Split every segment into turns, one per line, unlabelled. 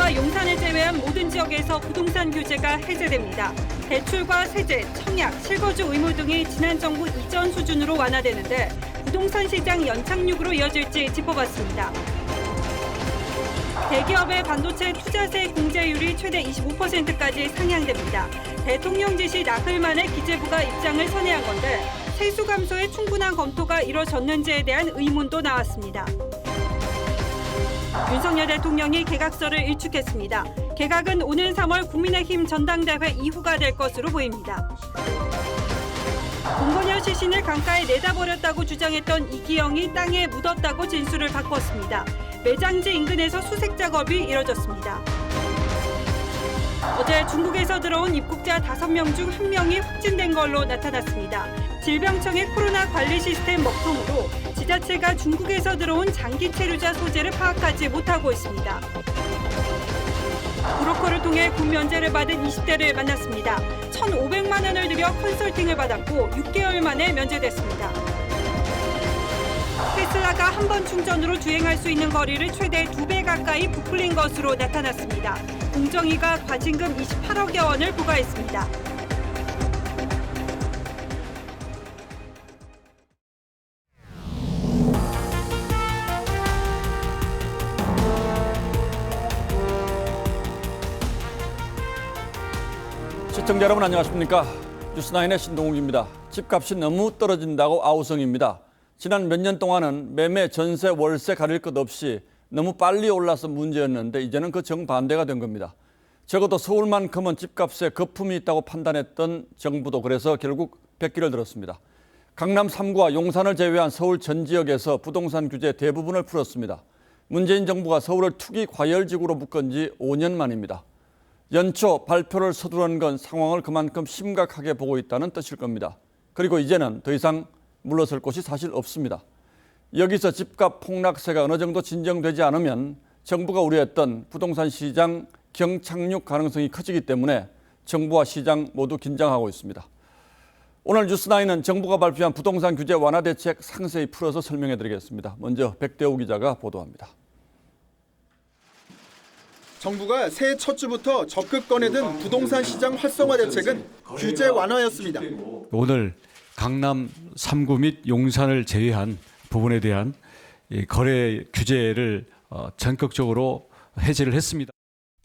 삼구와 용산을 제외한 모든 지역에서 부동산 규제가 해제됩니다. 대출과 세제, 청약, 실거주 의무 등이 지난 정부 이전 수준으로 완화되는데 부동산 시장 연착륙으로 이어질지 짚어봤습니다. 대기업의 반도체 투자세 공제율이 최대 25%까지 상향됩니다. 대통령 지시 나흘 만에 기재부가 입장을 선회한 건데 세수 감소에 충분한 검토가 이뤄졌는지에 대한 의문도 나왔습니다. 윤석열 대통령이 개각설을 일축했습니다. 개각은 오는 3월 국민의힘 전당대회 이후가 될 것으로 보입니다. 공건현 시신을 강가에 내다버렸다고 주장했던 이기영이 땅에 묻었다고 진술을 바꿨습니다. 매장지 인근에서 수색 작업이 이뤄졌습니다. 어제 중국에서 들어온 입국자 5명 중 1명이 확진된 걸로 나타났습니다. 질병청의 코로나 관리 시스템 먹통으로 지자체가 중국에서 들어온 장기 체류자 소재를 파악하지 못하고 있습니다. 브로커를 통해 군 면제를 받은 20대를 만났습니다. 1,500만 원을 들여 컨설팅을 받았고 6개월 만에 면제됐습니다. 테슬라가 한 번 충전으로 주행할 수 있는 거리를 최대 2배 가까이 부풀린 것으로 나타났습니다. 공정위가 과징금 28억여 원을 부과했습니다.
시청자 여러분 안녕하십니까? 뉴스9의 신동욱입니다. 집값이 너무 떨어진다고 아우성입니다. 지난 몇 년 동안은 매매, 전세, 월세 가릴 것 없이 너무 빨리 올라서 문제였는데 이제는 그 정반대가 된 겁니다. 적어도 서울만큼은 집값에 거품이 있다고 판단했던 정부도 그래서 결국 백기를 들었습니다. 강남 3구와 용산을 제외한 서울 전 지역에서 부동산 규제 대부분을 풀었습니다. 문재인 정부가 서울을 투기 과열지구로 묶은 지 5년 만입니다. 연초 발표를 서두른 건 상황을 그만큼 심각하게 보고 있다는 뜻일 겁니다. 그리고 이제는 더 이상 물러설 곳이 사실 없습니다. 여기서 집값 폭락세가 어느 정도 진정되지 않으면 정부가 우려했던 부동산 시장 경착륙 가능성이 커지기 때문에 정부와 시장 모두 긴장하고 있습니다. 오늘 뉴스9는 정부가 발표한 부동산 규제 완화 대책 상세히 풀어서 설명해드리겠습니다. 먼저 백대호 기자가 보도합니다.
정부가 새해 첫 주부터 적극 꺼내든 부동산 시장 활성화 대책은 규제 완화였습니다.
오늘 강남 3구 및 용산을 제외한 부분에 대한 거래 규제를 전격적으로 해제를 했습니다.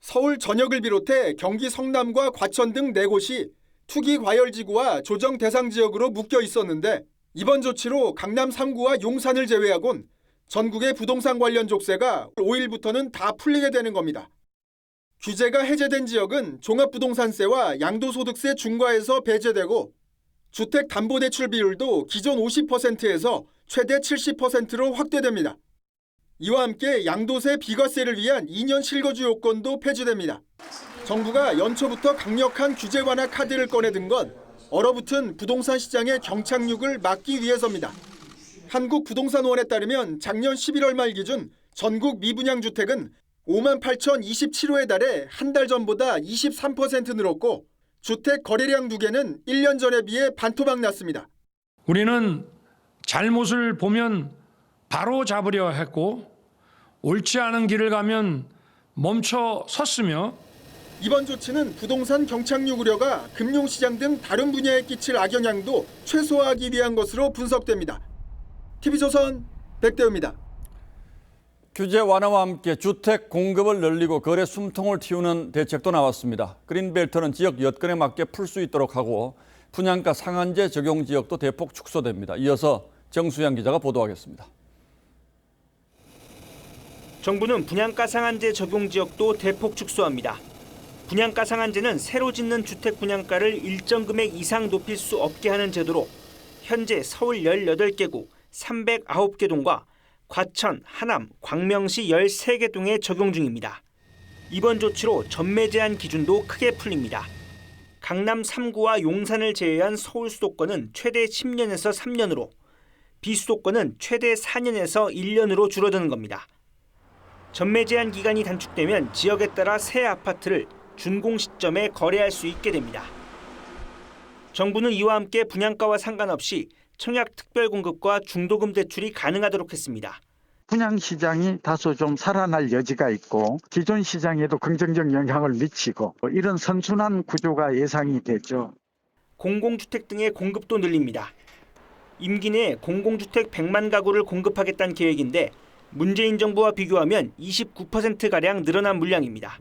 서울 전역을 비롯해 경기 성남과 과천 등 4곳이 투기 과열지구와 조정 대상 지역으로 묶여 있었는데 이번 조치로 강남 3구와 용산을 제외하곤 전국의 부동산 관련 족쇄가 5일부터는 다 풀리게 되는 겁니다. 규제가 해제된 지역은 종합부동산세와 양도소득세 중과에서 배제되고 주택담보대출 비율도 기존 50%에서 최대 70%로 확대됩니다. 이와 함께 양도세 비과세를 위한 2년 실거주 요건도 폐지됩니다. 정부가 연초부터 강력한 규제 완화 카드를 꺼내든 건 얼어붙은 부동산 시장의 경착륙을 막기 위해서입니다. 한국부동산원에 따르면 작년 11월 말 기준 전국 미분양 주택은 58,027호에 달해 한 달 전보다 23% 늘었고 주택 거래량 누계는 1년 전에 비해 반토막 났습니다.
우리는 잘못을 보면 바로 잡으려 했고 옳지 않은 길을 가면 멈춰 섰으며
이번 조치는 부동산 경착륙 우려가 금융시장 등 다른 분야에 끼칠 악영향도 최소화하기 위한 것으로 분석됩니다. TV조선 백대호입니다.
규제 완화와 함께 주택 공급을 늘리고 거래 숨통을 틔우는 대책도 나왔습니다. 그린벨트는 지역 여건에 맞게 풀 수 있도록 하고 분양가 상한제 적용 지역도 대폭 축소됩니다. 이어서 정수양 기자가 보도하겠습니다.
정부는 분양가 상한제 적용 지역도 대폭 축소합니다. 분양가 상한제는 새로 짓는 주택 분양가를 일정 금액 이상 높일 수 없게 하는 제도로 현재 서울 18개구 309개 동과 과천, 하남, 광명시 13개 동에 적용 중입니다. 이번 조치로 전매 제한 기준도 크게 풀립니다. 강남 3구와 용산을 제외한 서울 수도권은 최대 10년에서 3년으로, 비수도권은 최대 4년에서 1년으로 줄어드는 겁니다. 전매 제한 기간이 단축되면 지역에 따라 새 아파트를 준공 시점에 거래할 수 있게 됩니다. 정부는 이와 함께 분양가와 상관없이 청약 특별 공급과 중도금 대출이 가능하도록 했습니다.
분양 시장이 다소 좀 살아날 여지가 있고 기존 시장에도 긍정적 영향을 미치고 이런 선순환 구조가 예상이 되죠.
공공주택 등의 공급도 늘립니다. 임기 내에 공공주택 100만 가구를 공급하겠다는 계획인데 문재인 정부와 비교하면 29%가량 늘어난 물량입니다.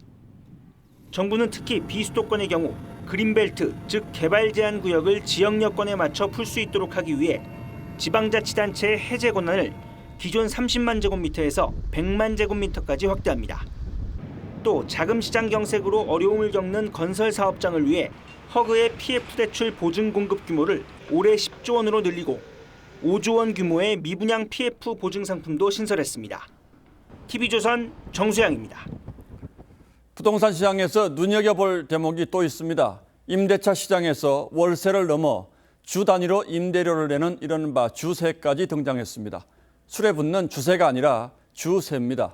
정부는 특히 비수도권의 경우 그린벨트, 즉 개발 제한 구역을 지역 여건에 맞춰 풀 수 있도록 하기 위해 지방자치단체의 해제 권한을 기존 30만 제곱미터에서 100만 제곱미터까지 확대합니다. 또 자금시장 경색으로 어려움을 겪는 건설 사업장을 위해 허그의 PF 대출 보증 공급 규모를 올해 10조 원으로 늘리고 5조 원 규모의 미분양 PF 보증 상품도 신설했습니다. TV조선 정수양입니다.
부동산 시장에서 눈여겨볼 대목이 또 있습니다. 임대차 시장에서 월세를 넘어 주 단위로 임대료를 내는 이른바 주세까지 등장했습니다. 술에 붙는 주세가 아니라 주세입니다.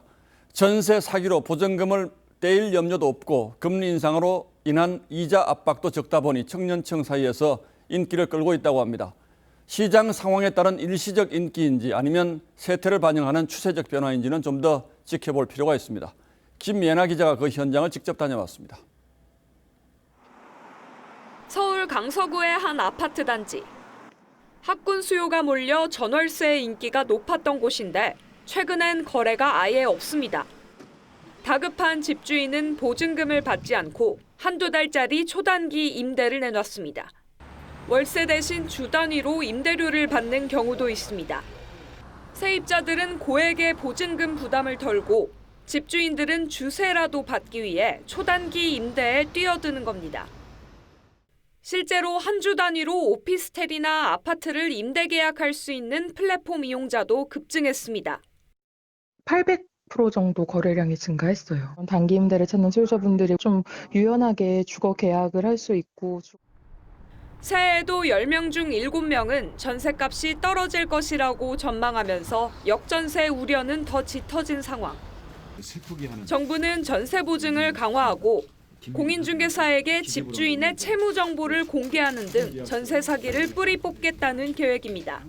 전세 사기로 보증금을 떼일 염려도 없고 금리 인상으로 인한 이자 압박도 적다 보니 청년층 사이에서 인기를 끌고 있다고 합니다. 시장 상황에 따른 일시적 인기인지 아니면 세태를 반영하는 추세적 변화인지는 좀 더 지켜볼 필요가 있습니다. 김예나 기자가 그 현장을 직접 다녀왔습니다.
서울 강서구의 한 아파트 단지. 학군 수요가 몰려 전월세의 인기가 높았던 곳인데 최근엔 거래가 아예 없습니다. 다급한 집주인은 보증금을 받지 않고 한두 달짜리 초단기 임대를 내놨습니다. 월세 대신 주 단위로 임대료를 받는 경우도 있습니다. 세입자들은 고액의 보증금 부담을 덜고 집주인들은 주세라도 받기 위해 초단기 임대에 뛰어드는 겁니다. 실제로 한 주 단위로 오피스텔이나 아파트를 임대 계약할 수 있는 플랫폼 이용자도 급증했습니다.
800% 정도 거래량이 증가했어요. 단기 임대를 찾는 소유자분들이 좀 유연하게 주거 계약을 할 수 있고.
새해에도 10명 중 7명은 전셋값이 떨어질 것이라고 전망하면서 역전세 우려는 더 짙어진 상황. 정부는 전세 보증을 강화하고 공인중개사에게 집주인의 채무 정보를 공개하는 등 전세 사기를 뿌리 뽑겠다는 계획입니다.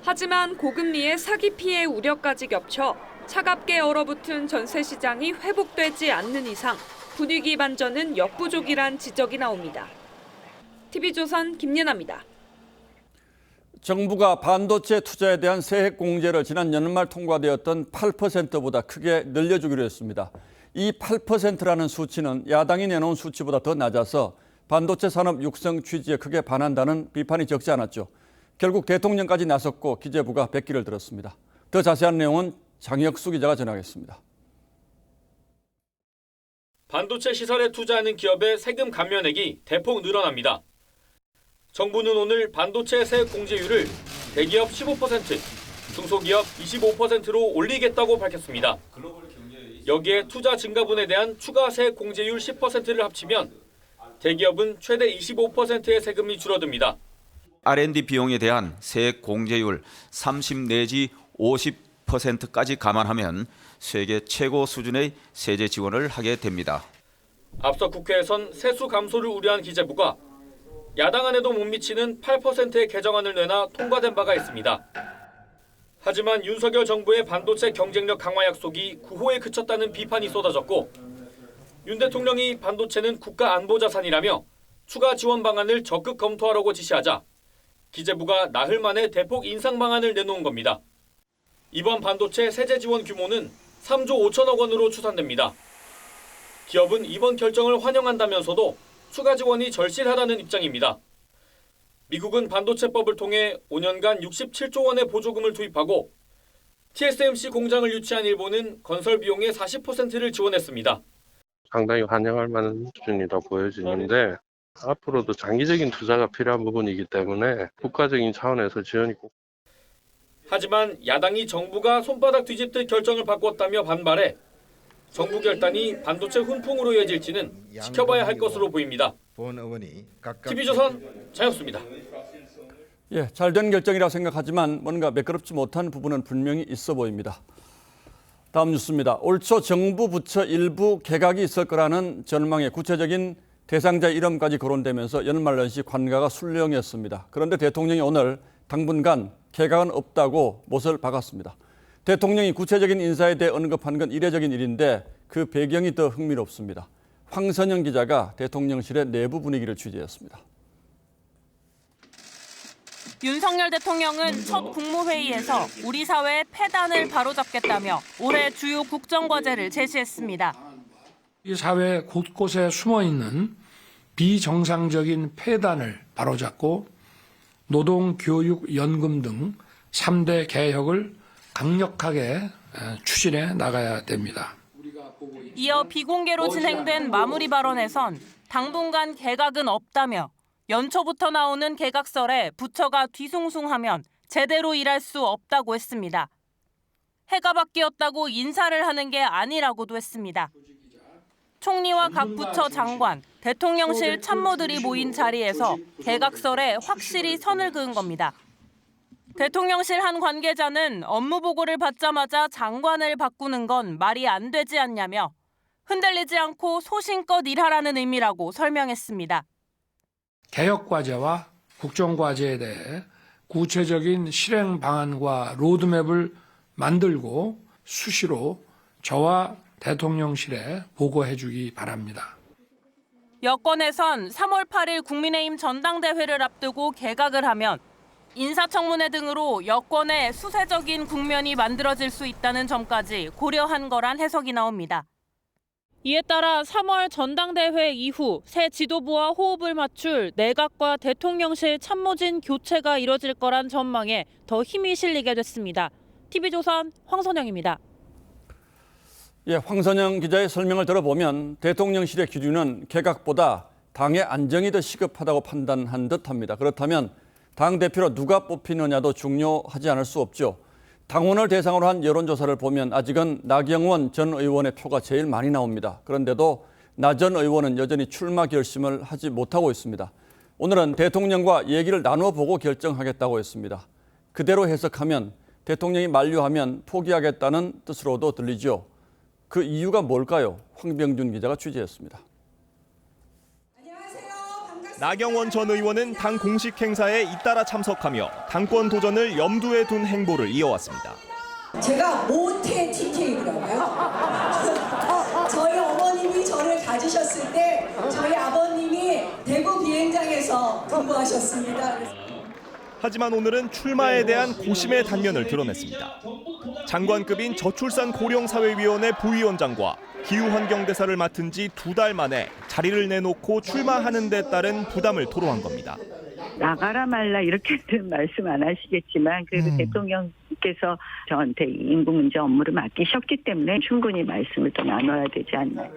하지만 고금리의 사기 피해 우려까지 겹쳐 차갑게 얼어붙은 전세 시장이 회복되지 않는 이상 분위기 반전은 역부족이란 지적이 나옵니다. TV조선 김예나입니다.
정부가 반도체 투자에 대한 세액 공제를 지난 연말 통과되었던 8%보다 크게 늘려주기로 했습니다. 이 8%라는 수치는 야당이 내놓은 수치보다 더 낮아서 반도체 산업 육성 취지에 크게 반한다는 비판이 적지 않았죠. 결국 대통령까지 나섰고 기재부가 백기를 들었습니다. 더 자세한 내용은 장혁수 기자가 전하겠습니다.
반도체 시설에 투자하는 기업의 세금 감면액이 대폭 늘어납니다. 정부는 오늘 반도체 세액 공제율을 대기업 15%, 중소기업 25%로 올리겠다고 밝혔습니다. 여기에 투자 증가분에 대한 추가 세액 공제율 10%를 합치면 대기업은 최대 25%의 세금이 줄어듭니다.
R&D 비용에 대한 세액 공제율 30 내지 50%까지 감안하면 세계 최고 수준의 세제 지원을 하게 됩니다.
앞서 국회에선 세수 감소를 우려한 기재부가 야당 안에도 못 미치는 8%의 개정안을 내놔 통과된 바가 있습니다. 하지만 윤석열 정부의 반도체 경쟁력 강화 약속이 구호에 그쳤다는 비판이 쏟아졌고 윤 대통령이 반도체는 국가 안보 자산이라며 추가 지원 방안을 적극 검토하라고 지시하자 기재부가 나흘 만에 대폭 인상 방안을 내놓은 겁니다. 이번 반도체 세제 지원 규모는 3조 5천억 원으로 추산됩니다. 기업은 이번 결정을 환영한다면서도 추가 지원이 절실하다는 입장입니다. 미국은 반도체법을 통해 5년간 67조 원의 보조금을 투입하고 TSMC 공장을 유치한 일본은 건설 비용의 40%를 지원했습니다.
상당히 환영할 만한 수준이라고 보여지는데 앞으로도 장기적인 투자가 필요한 부분이기 때문에 국가적인 차원에서 지원이 꼭.
하지만 야당이 정부가 손바닥 뒤집듯 결정을 바꿨다며 반발해 정부 결단이 반도체 훈풍으로 이어질지는 지켜봐야 할 것으로 보입니다. TV조선 장혁수입니다.
예, 잘된 결정이라 생각하지만 뭔가 매끄럽지 못한 부분은 분명히 있어 보입니다. 다음 뉴스입니다. 올 초 정부 부처 일부 개각이 있을 거라는 전망의 구체적인 대상자 이름까지 거론되면서 연말 연시 관가가 술렁였습니다. 그런데 대통령이 오늘 당분간 개각은 없다고 못을 박았습니다. 대통령이 구체적인 인사에 대해 언급한 건 이례적인 일인데 그 배경이 더 흥미롭습니다. 황선영 기자가 대통령실의 내부 분위기를 취재했습니다.
윤석열 대통령은 첫 국무회의에서 우리 사회의 폐단을 바로잡겠다며 올해 주요 국정과제를 제시했습니다.
이 사회 곳곳에 숨어있는 비정상적인 폐단을 바로잡고 노동, 교육, 연금 등 3대 개혁을 강력하게 추진해 나가야 됩니다.
이어 비공개로 진행된 마무리 발언에선 당분간 개각은 없다며 연초부터 나오는 개각설에 부처가 뒤숭숭하면 제대로 일할 수 없다고 했습니다. 해가 바뀌었다고 인사를 하는 게 아니라고도 했습니다. 총리와 각 부처 장관, 대통령실 참모들이 모인 자리에서 개각설에 확실히 선을 그은 겁니다. 대통령실 한 관계자는 업무 보고를 받자마자 장관을 바꾸는 건 말이 안 되지 않냐며 흔들리지 않고 소신껏 일하라는 의미라고 설명했습니다.
개혁과제와 국정과제에 대해 구체적인 실행 방안과 로드맵을 만들고 수시로 저와 대통령실에 보고해 주기 바랍니다.
여권에선 3월 8일 국민의힘 전당대회를 앞두고 개각을 하면 인사청문회 등으로 여권의 수세적인 국면이 만들어질 수 있다는 점까지 고려한 거란 해석이 나옵니다. 이에 따라 3월 전당대회 이후 새 지도부와 호흡을 맞출 내각과 대통령실 참모진 교체가 이뤄질 거란 전망에 더 힘이 실리게 됐습니다. TV조선 황선영입니다.
예, 황선영 기자의 설명을 들어보면 대통령실의 기준은 개각보다 당의 안정이 더 시급하다고 판단한 듯합니다. 그렇다면 당대표로 누가 뽑히느냐도 중요하지 않을 수 없죠. 당원을 대상으로 한 여론조사를 보면 아직은 나경원 전 의원의 표가 제일 많이 나옵니다. 그런데도 나 전 의원은 여전히 출마 결심을 하지 못하고 있습니다. 오늘은 대통령과 얘기를 나눠보고 결정하겠다고 했습니다. 그대로 해석하면 대통령이 만류하면 포기하겠다는 뜻으로도 들리죠. 그 이유가 뭘까요? 황병준 기자가 취재했습니다.
나경원 전 의원은 당 공식 행사에 잇따라 참석하며 당권 도전을 염두에 둔 행보를 이어왔습니다.
제가 모태 TK더라고요. 저희 어머님이 저를 가지셨을 때 저희 아버님이 대구 비행장에서 근무하셨습니다.
하지만 오늘은 출마에 대한 고심의 단면을 드러냈습니다. 장관급인 저출산 고령사회위원회 부위원장과 기후환경대사를 맡은 지 2달 만에 자리를 내놓고 출마하는 데 따른 부담을 토로한 겁니다.
나가라 말라 이렇게는 말씀 안 하시겠지만 그래도 대통령께서 저한테 인구 문제 업무를 맡기셨기 때문에 충분히 말씀을 또 나눠야 되지 않나요?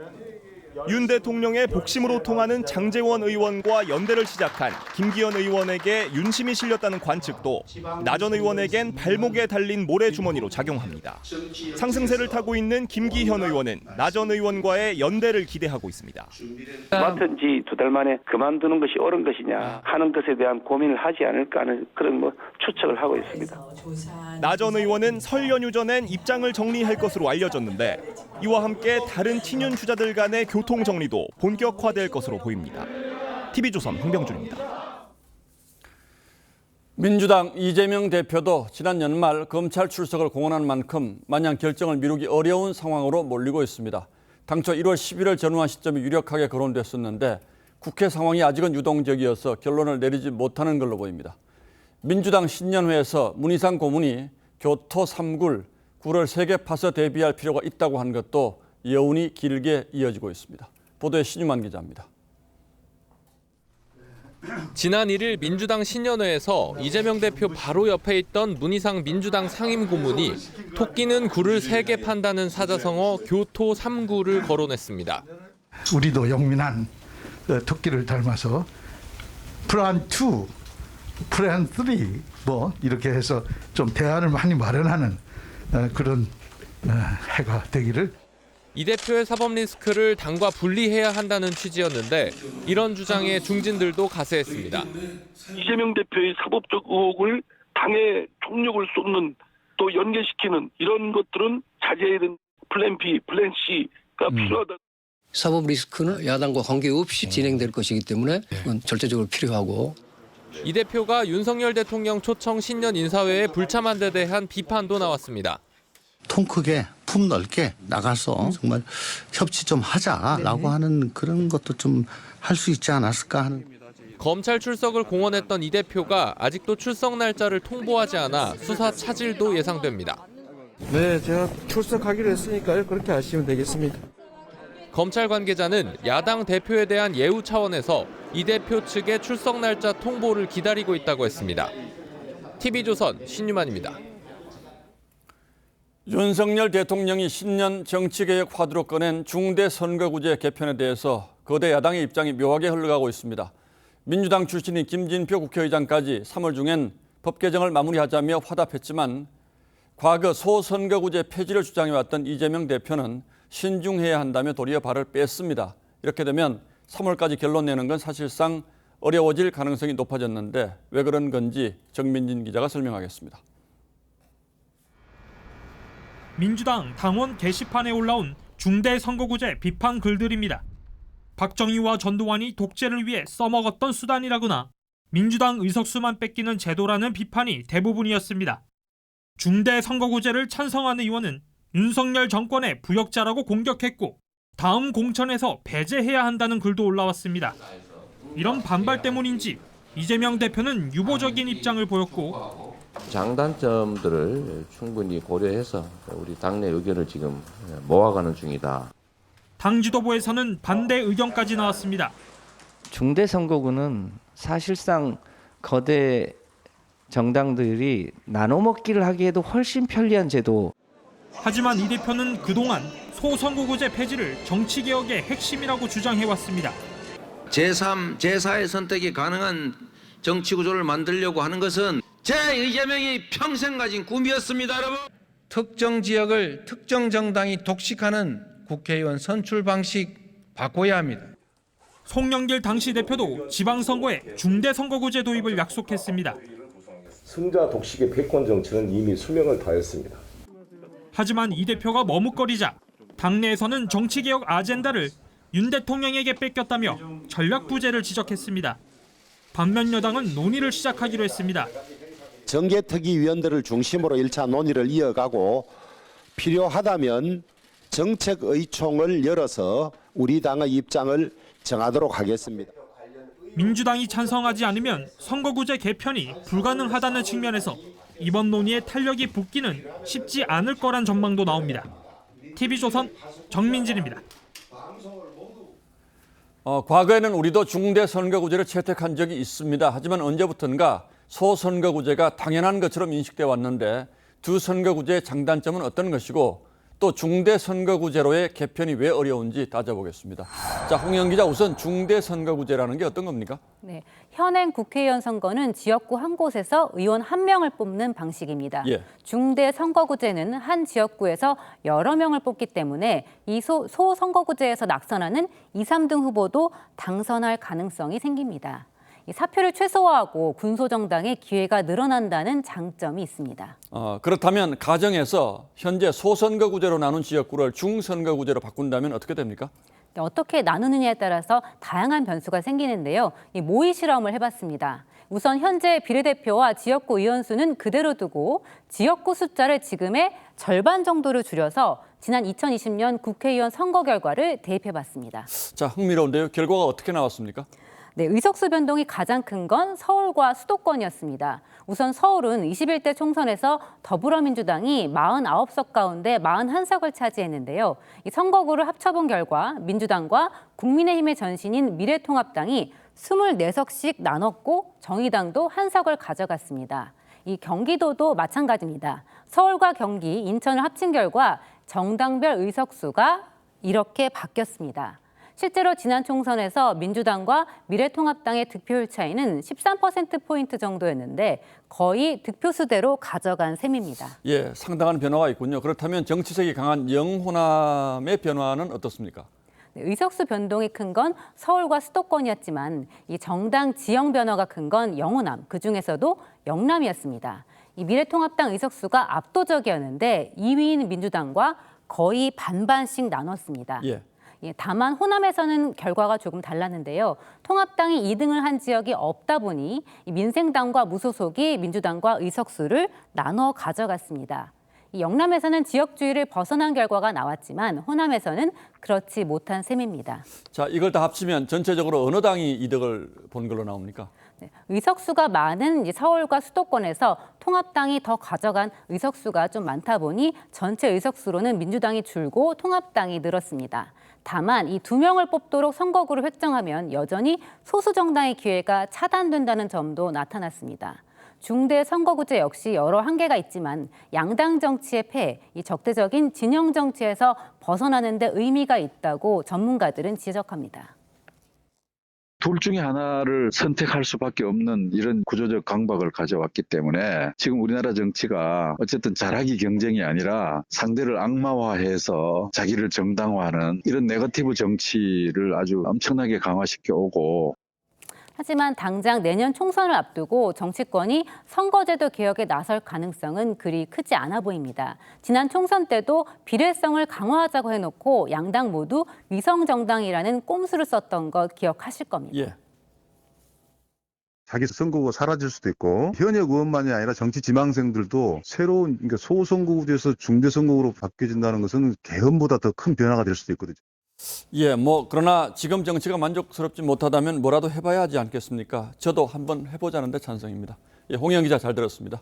윤 대통령의 복심으로 통하는 장제원 의원과 연대를 시작한 김기현 의원에게 윤심이 실렸다는 관측도 나 전 의원에겐 발목에 달린 모래주머니로 작용합니다. 상승세를 타고 있는 김기현 의원은 나 전 의원과의 연대를 기대하고 있습니다.
맡은 지 2달 만에 그만두는 것이 옳은 것이냐 하는 것에 대한 고민을 하지 않을까 하는 그런 추측을 하고 있습니다.
나 전 의원은 설 연휴 전엔 입장을 정리할 것으로 알려졌는데 이와 함께 다른 친윤 주자들 간의 교통 정리도 본격화될 것으로 보입니다. TV조선 황병준입니다.
민주당 이재명 대표도 지난 연말 검찰 출석을 공언한 만큼 마냥 결정을 미루기 어려운 상황으로 몰리고 있습니다. 당초 1월 11일 전후한 시점이 유력하게 거론됐었는데 국회 상황이 아직은 유동적이어서 결론을 내리지 못하는 걸로 보입니다. 민주당 신년회에서 문희상 고문이 교토 3굴, 굴을 3개 파서 대비할 필요가 있다고 한 것도 여운이 길게 이어지고 있습니다. 보도에 신유만 기자입니다.
지난 1일 민주당 신년회에서 이재명 대표 바로 옆에 있던 문희상 민주당 상임고문이 토끼는 굴을 3개 판다는 사자성어 교토 3굴을 거론했습니다.
우리도 영민한 토끼를 닮아서 플랜 2, 플랜 3 뭐 이렇게 해서 좀 대안을 많이 마련하는 그런 해가 되기를.
이 대표의 사법 리스크를 당과 분리해야 한다는 취지였는데 이런 주장에 중진들도 가세했습니다.
이재명 대표의 사법적 의혹을 당의 총력을 쏟는 또 연계시키는 이런 것들은 자제해야 되는 플랜 B, 플랜 C가 필요하다.
사법 리스크는 야당과 관계없이 진행될 것이기 때문에 그건 절대적으로 필요하고.
이 대표가 윤석열 대통령 초청 신년 인사회에 불참한 데 대한 비판도 나왔습니다.
통 크게 품 넓게 나가서 정말 협치 좀 하자라고 하는 그런 것도 좀 할 수 있지 않았을까 하는.
검찰 출석을 공언했던 이 대표가 아직도 출석 날짜를 통보하지 않아 수사 차질도 예상됩니다.
네, 제가 출석하기로 했으니까요. 그렇게 하시면 되겠습니다.
검찰 관계자는 야당 대표에 대한 예우 차원에서 이 대표 측의 출석 날짜 통보를 기다리고 있다고 했습니다. TV조선 신유만입니다.
윤석열 대통령이 신년 정치개혁 화두로 꺼낸 중대 선거구제 개편에 대해서 거대 야당의 입장이 묘하게 흘러가고 있습니다. 민주당 출신인 김진표 국회의장까지 3월 중엔 법 개정을 마무리하자며 화답했지만 과거 소선거구제 폐지를 주장해왔던 이재명 대표는 신중해야 한다며 도리어 발을 뺐습니다. 이렇게 되면 3월까지 결론 내는 건 사실상 어려워질 가능성이 높아졌는데 왜 그런 건지 정민진 기자가 설명하겠습니다.
민주당 당원 게시판에 올라온 중대 선거구제 비판 글들입니다. 박정희와 전두환이 독재를 위해 써먹었던 수단이라거나 민주당 의석수만 뺏기는 제도라는 비판이 대부분이었습니다. 중대 선거구제를 찬성하는 의원은 윤석열 정권의 부역자라고 공격했고 다음 공천에서 배제해야 한다는 글도 올라왔습니다. 이런 반발 때문인지 이재명 대표는 유보적인 입장을 보였고
장단점들을 충분히 고려해서 우리 당내 의견을 지금 모아가는 중이다.
당 지도부에서는 반대 의견까지 나왔습니다.
중대 선거구는 사실상 거대 정당들이 나눠먹기를 하기에도 훨씬 편리한 제도.
하지만 이 대표는 그동안 소선거구제 폐지를 정치개혁의 핵심이라고 주장해왔습니다.
제3, 제4의 선택이 가능한 정치구조를 만들려고 하는 것은 제 이재명이 평생 가진 꿈이었습니다, 여러분.
특정 지역을 특정 정당이 독식하는 국회의원 선출 방식 바꿔야 합니다.
송영길 당시 대표도 지방선거에 중대선거구제 도입을 약속했습니다.
승자 독식의 패권 정치는 이미 수명을 다했습니다.
하지만 이 대표가 머뭇거리자 당내에서는 정치개혁 아젠다를 윤 대통령에게 뺏겼다며 전략부재를 지적했습니다. 반면 여당은 논의를 시작하기로 했습니다.
정개특위위원들을 중심으로 1차 논의를 이어가고 필요하다면 정책의총을 열어서 우리 당의 입장을 정하도록 하겠습니다.
민주당이 찬성하지 않으면 선거구제 개편이 불가능하다는 측면에서 이번 논의에 탄력이 붙기는 쉽지 않을 거란 전망도 나옵니다. TV조선 정민진입니다.
과거에는 우리도 중대 선거구제를 채택한 적이 있습니다. 하지만 언제부턴가 소선거구제가 당연한 것처럼 인식돼 왔는데 두 선거구제의 장단점은 어떤 것이고 또 중대 선거구제로의 개편이 왜 어려운지 따져보겠습니다. 자, 홍영 기자, 우선 중대 선거구제라는 게 어떤 겁니까?
네, 현행 국회의원 선거는 지역구 한 곳에서 의원 한 명을 뽑는 방식입니다.
예.
중대 선거구제는 한 지역구에서 여러 명을 뽑기 때문에 이 소선거구제에서 낙선하는 2, 3등 후보도 당선할 가능성이 생깁니다. 이 사표를 최소화하고 군소정당의 기회가 늘어난다는 장점이 있습니다.
그렇다면 가정에서 현재 소선거구제로 나눈 지역구를 중선거구제로 바꾼다면 어떻게 됩니까?
네, 어떻게 나누느냐에 따라서 다양한 변수가 생기는데요. 이 모의 실험을 해봤습니다. 우선 현재 비례대표와 지역구 의원 수는 그대로 두고 지역구 숫자를 지금의 절반 정도로 줄여서 지난 2020년 국회의원 선거 결과를 대입해봤습니다.
자, 흥미로운데요. 결과가 어떻게 나왔습니까?
네, 의석수 변동이 가장 큰 건 서울과 수도권이었습니다. 우선 서울은 21대 총선에서 더불어민주당이 49석 가운데 41석을 차지했는데요. 이 선거구를 합쳐본 결과 민주당과 국민의힘의 전신인 미래통합당이 24석씩 나눴고 정의당도 1석을 가져갔습니다. 이 경기도도 마찬가지입니다. 서울과 경기, 인천을 합친 결과 정당별 의석수가 이렇게 바뀌었습니다. 실제로 지난 총선에서 민주당과 미래통합당의 득표율 차이는 13%포인트 정도였는데 거의 득표수대로 가져간 셈입니다.
예, 상당한 변화가 있군요. 그렇다면 정치색이 강한 영호남의 변화는 어떻습니까?
네, 의석수 변동이 큰 건 서울과 수도권이었지만 이 정당 지형 변화가 큰 건 영호남, 그중에서도 영남이었습니다. 이 미래통합당 의석수가 압도적이었는데 2위인 민주당과 거의 반반씩 나눴습니다.
예.
다만 호남에서는 결과가 조금 달랐는데요. 통합당이 2등을 한 지역이 없다 보니 민생당과 무소속이 민주당과 의석수를 나눠 가져갔습니다. 이 영남에서는 지역주의를 벗어난 결과가 나왔지만 호남에서는 그렇지 못한 셈입니다.
자, 이걸 다 합치면 전체적으로 어느 당이 이득을 본 걸로 나옵니까?
네, 의석수가 많은 서울과 수도권에서 통합당이 더 가져간 의석수가 좀 많다 보니 전체 의석수로는 민주당이 줄고 통합당이 늘었습니다. 다만 이 2명을 뽑도록 선거구를 획정하면 여전히 소수 정당의 기회가 차단된다는 점도 나타났습니다. 중대 선거구제 역시 여러 한계가 있지만 양당 정치의 폐해, 이 적대적인 진영 정치에서 벗어나는 데 의미가 있다고 전문가들은 지적합니다.
둘 중에 하나를 선택할 수밖에 없는 이런 구조적 강박을 가져왔기 때문에 지금 우리나라 정치가 어쨌든 잘하기 경쟁이 아니라 상대를 악마화해서 자기를 정당화하는 이런 네거티브 정치를 아주 엄청나게 강화시켜 오고,
하지만 당장 내년 총선을 앞두고 정치권이 선거제도 개혁에 나설 가능성은 그리 크지 않아 보입니다. 지난 총선 때도 비례성을 강화하자고 해놓고 양당 모두 위성정당이라는 꼼수를 썼던 거 기억하실 겁니다.
예.
자기 선거구가 사라질 수도 있고 현역 의원만이 아니라 정치 지망생들도 새로운 그러니까 소선거구에서 중대선거구로 바뀌어진다는 것은 개헌보다 더 큰 변화가 될 수도 있거든요.
예, 그러나 지금 정치가 만족스럽지 못하다면 뭐라도 해봐야 하지 않겠습니까? 저도 한번 해보자는데 찬성입니다. 예, 홍영 기자 잘 들었습니다.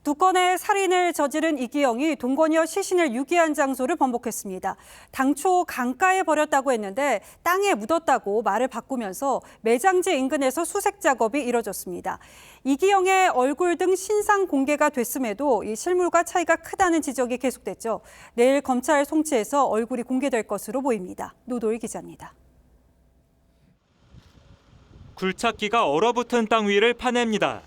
두 건의 살인을 저지른 이기영이 동거녀 시신을 유기한 장소를 번복했습니다. 당초 강가에 버렸다고 했는데 땅에 묻었다고 말을 바꾸면서 매장지 인근에서 수색 작업이 이뤄졌습니다. 이기영의 얼굴 등 신상 공개가 됐음에도 이 실물과 차이가 크다는 지적이 계속됐죠. 내일 검찰 송치해서 얼굴이 공개될 것으로 보입니다. 노도일 기자입니다.
굴착기가 얼어붙은 땅 위를 파냅니다.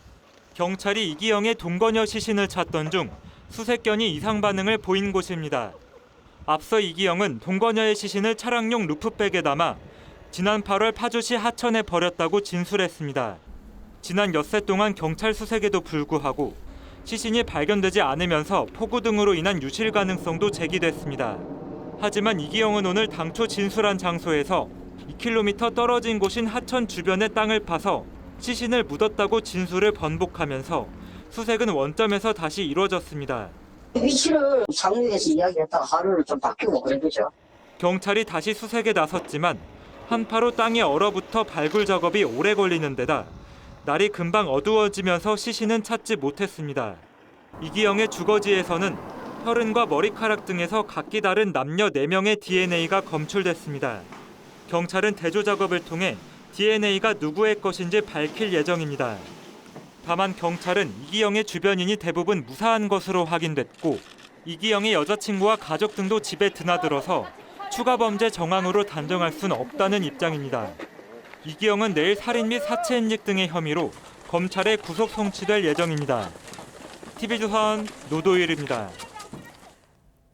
경찰이 이기영의 동거녀 시신을 찾던 중 수색견이 이상 반응을 보인 곳입니다. 앞서 이기영은 동거녀의 시신을 차량용 루프백에 담아 지난 8월 파주시 하천에 버렸다고 진술했습니다. 지난 엿새 동안 경찰 수색에도 불구하고 시신이 발견되지 않으면서 폭우 등으로 인한 유실 가능성도 제기됐습니다. 하지만 이기영은 오늘 당초 진술한 장소에서 2km 떨어진 곳인 하천 주변의 땅을 파서 시신을 묻었다고 진술을 번복하면서 수색은 원점에서 다시 이루어졌습니다.
위치를 상륙에서 이야기했다가 하루를 좀 바뀌고 그런 거죠.
경찰이 다시 수색에 나섰지만 한파로 땅이 얼어붙어 발굴 작업이 오래 걸리는 데다 날이 금방 어두워지면서 시신은 찾지 못했습니다. 이기영의 주거지에서는 혈흔과 머리카락 등에서 각기 다른 남녀 4명의 DNA가 검출됐습니다. 경찰은 대조 작업을 통해 DNA가 누구의 것인지 밝힐 예정입니다. 다만 경찰은 이기영의 주변인이 대부분 무사한 것으로 확인됐고 이기영의 여자친구와 가족 등도 집에 드나들어서 추가 범죄 정황으로 단정할 수는 없다는 입장입니다. 이기영은 내일 살인 및 사체 인직 등의 혐의로 검찰에 구속 송치될 예정입니다. TV조선 노도일입니다.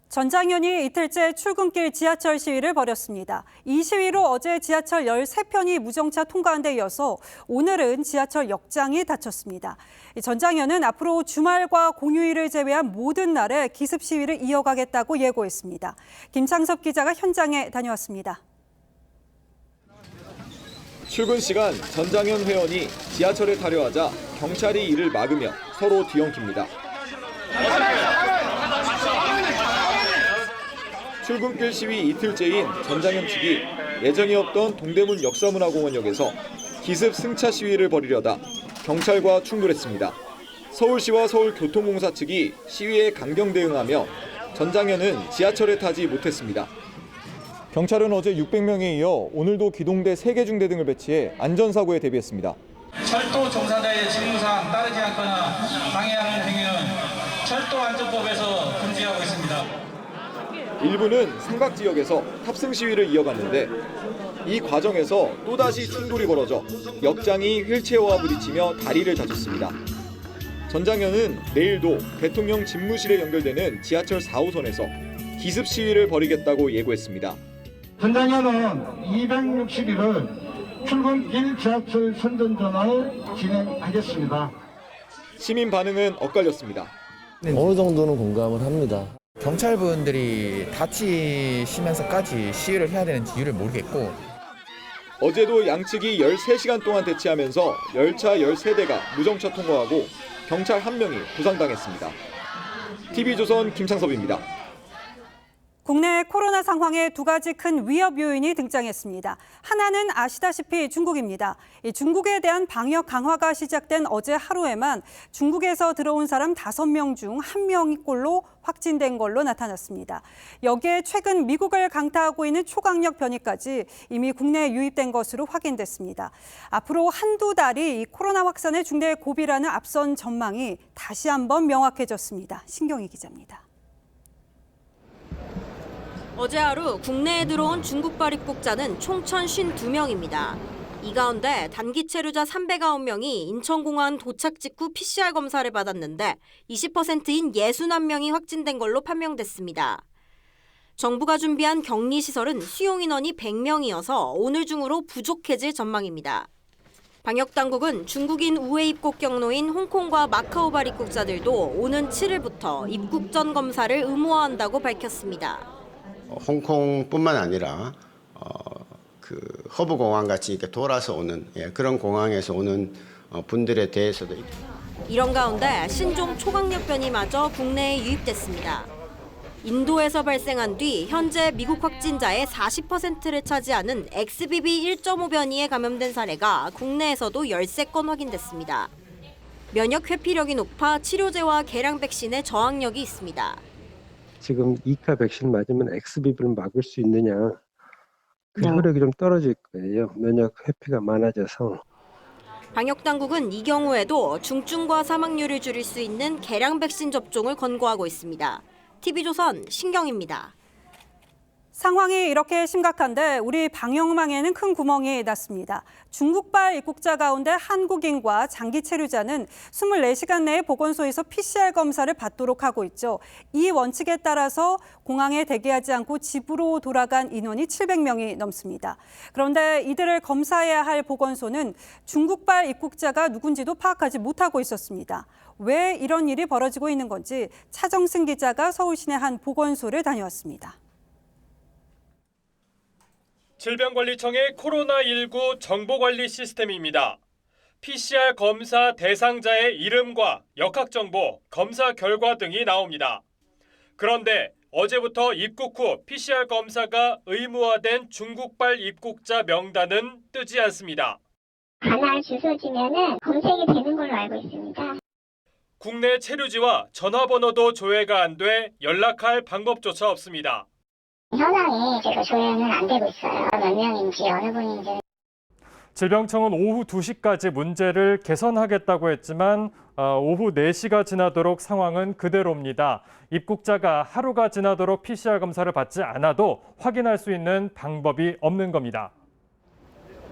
전장현이 이틀째 출근길 지하철 시위를 벌였습니다. 이 시위로 어제 지하철 13편이 무정차 통과한 데 이어서 오늘은 지하철 역장이 닫혔습니다. 전장현은 앞으로 주말과 공휴일을 제외한 모든 날에 기습 시위를 이어가겠다고 예고했습니다. 김창섭 기자가 현장에 다녀왔습니다.
출근 시간 전장현 회원이 지하철에 타려 하자 경찰이 이를 막으며 서로 뒤엉킵니다. 출근길 시위 이틀째인 전장현 측이 예정이 없던 동대문 역사문화공원역에서 기습 승차 시위를 벌이려다 경찰과 충돌했습니다. 서울시와 서울교통공사 측이 시위에 강경 대응하며 전장현은 지하철에 타지 못했습니다. 경찰은 어제 600명에 이어 오늘도 기동대 3개 중대 등을 배치해 안전사고에 대비했습니다.
철도 종사자의 직무사항 따르지 않거나 방해하는 행위는 철도안전법에서 금지하고 있습니다.
일부는 삼각지역에서 탑승 시위를 이어갔는데 이 과정에서 또다시 충돌이 벌어져 역장이 휠체어와 부딪히며 다리를 다쳤습니다. 전장현은 내일도 대통령 집무실에 연결되는 지하철 4호선에서 기습 시위를 벌이겠다고 예고했습니다.
전장현은 261을 출근길 지하철 선전전환을 진행하겠습니다.
시민 반응은 엇갈렸습니다.
어느 정도는 공감을 합니다. 경찰분들이 다치시면서까지 시위를 해야 되는 이유를 모르겠고
어제도 양측이 13시간 동안 대치하면서 열차 13대가 무정차 통과하고 경찰 1명이 부상당했습니다. TV조선 김창섭입니다.
국내 코로나 상황에 두 가지 큰 위협 요인이 등장했습니다. 하나는 아시다시피 중국입니다. 이 중국에 대한 방역 강화가 시작된 어제 하루에만 중국에서 들어온 사람 5명 중 1명꼴로 확진된 걸로 나타났습니다. 여기에 최근 미국을 강타하고 있는 초강력 변이까지 이미 국내에 유입된 것으로 확인됐습니다. 앞으로 한두 달이 이 코로나 확산의 중대 고비라는 앞선 전망이 다시 한번 명확해졌습니다. 신경희 기자입니다.
어제 하루 국내에 들어온 중국발 입국자는 총 1,052명입니다. 이 가운데 단기 체류자 309명이 인천공항 도착 직후 PCR 검사를 받았는데 20%인 61명이 확진된 걸로 판명됐습니다. 정부가 준비한 격리시설은 수용 인원이 100명이어서 오늘 중으로 부족해질 전망입니다. 방역당국은 중국인 우회 입국 경로인 홍콩과 마카오발 입국자들도 오는 7일부터 입국 전 검사를 의무화한다고 밝혔습니다.
홍콩뿐만 아니라 그 허브 공항 같이 이렇게 돌아서 오는 그런 공항에서 오는 분들에 대해서도
이런 가운데 신종 초강력 변이마저 국내에 유입됐습니다. 인도에서 발생한 뒤 현재 미국 확진자의 40%를 차지하는 XBB 1.5 변이에 감염된 사례가 국내에서도 13건 확인됐습니다. 면역 회피력이 높아 치료제와 개량 백신의 저항력이 있습니다.
지금 2차 백신 맞으면 XBB를 막을 수 있느냐. 그 효력이 좀 떨어질 거예요. 면역 회피가 많아져서.
방역당국은 이 경우에도 중증과 사망률을 줄일 수 있는 개량 백신 접종을 권고하고 있습니다. TV조선 신경입니다.
상황이 이렇게 심각한데 우리 방역망에는 큰 구멍이 났습니다. 중국발 입국자 가운데 한국인과 장기 체류자는 24시간 내에 보건소에서 PCR 검사를 받도록 하고 있죠. 이 원칙에 따라서 공항에 대기하지 않고 집으로 돌아간 인원이 700명이 넘습니다. 그런데 이들을 검사해야 할 보건소는 중국발 입국자가 누군지도 파악하지 못하고 있었습니다. 왜 이런 일이 벌어지고 있는 건지 차정승 기자가 서울시내 한 보건소를 다녀왔습니다.
질병관리청의 코로나19 정보관리 시스템입니다. PCR 검사 대상자의 이름과 역학정보, 검사 결과 등이 나옵니다. 그런데 어제부터 입국 후 PCR 검사가 의무화된 중국발 입국자 명단은 뜨지 않습니다.
하나 주소지면은 검색이 되는 걸로 알고 있습니다.
국내 체류지와 전화번호도 조회가 안 돼 연락할 방법조차 없습니다.
현황이 제가 조회는 안 되고 있어요. 몇 명인지 어느 분인지.
질병청은 오후 2시까지 문제를 개선하겠다고 했지만 오후 4시가 지나도록 상황은 그대로입니다. 입국자가 하루가 지나도록 PCR 검사를 받지 않아도 확인할 수 있는 방법이 없는 겁니다.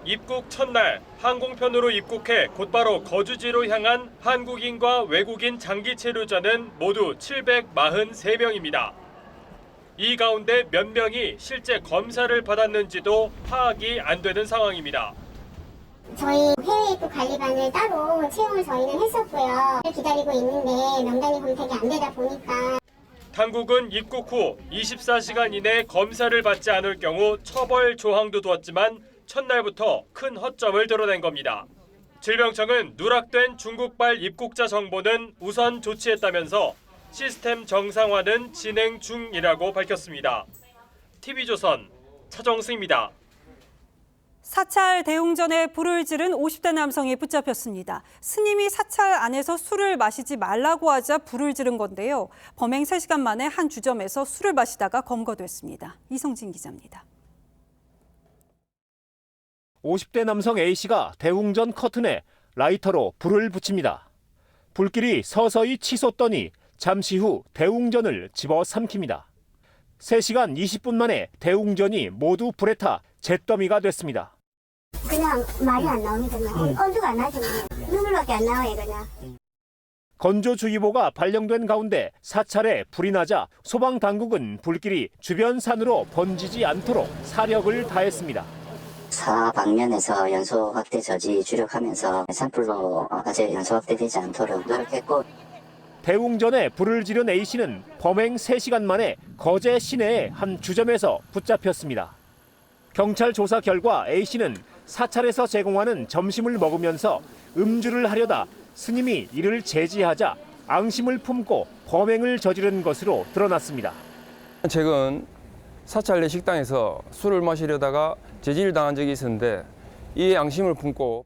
입국 첫날 항공편으로 입국해 곧바로 거주지로 향한 한국인과 외국인 장기 체류자는 모두 743명입니다. 이 가운데 몇 명이 실제 검사를 받았는지도 파악이 안 되는 상황입니다.
저희 해외 입국 관리반을 따로 채용을 저희는 했었고요. 기다리고 있는데 명단이 검색이 안 되다 보니까
당국은 입국 후 24시간 이내 검사를 받지 않을 경우 처벌 조항도 두었지만 첫날부터 큰 허점을 드러낸 겁니다. 질병청은 누락된 중국발 입국자 정보는 우선 조치했다면서 시스템 정상화는 진행 중이라고 밝혔습니다. TV조선 차정승입니다.
사찰 대웅전에 불을 지른 50대 남성이 붙잡혔습니다. 스님이 사찰 안에서 술을 마시지 말라고 하자 불을 지른 건데요. 범행 3시간 만에 한 주점에서 술을 마시다가 검거됐습니다. 이성진 기자입니다.
50대 남성 A씨가 대웅전 커튼에 라이터로 불을 붙입니다. 불길이 서서히 치솟더니 잠시 후 대웅전을 집어삼킵니다. 3시간 20분 만에 대웅전이 모두 불에 타 잿더미가 됐습니다.
그냥 말이 안 나옵니다. 엄두가 안 나죠. 눈물밖에 안 나와요. 그냥.
건조주의보가 발령된 가운데 사찰에 불이 나자 소방당국은 불길이 주변 산으로 번지지 않도록 사력을 다했습니다.
사방면에서 연소 확대 저지 주력하면서 산불로 아직 연소 확대되지 않도록 노력했고
대웅전에 불을 지른 A씨는 범행 3시간 만에 거제 시내의 한 주점에서 붙잡혔습니다. 경찰 조사 결과 A씨는 사찰에서 제공하는 점심을 먹으면서 음주를 하려다 스님이 이를 제지하자 앙심을 품고 범행을 저지른 것으로 드러났습니다.
최근 사찰 내 식당에서 술을 마시려다가 제지를 당한 적이 있었는데 이 앙심을 품고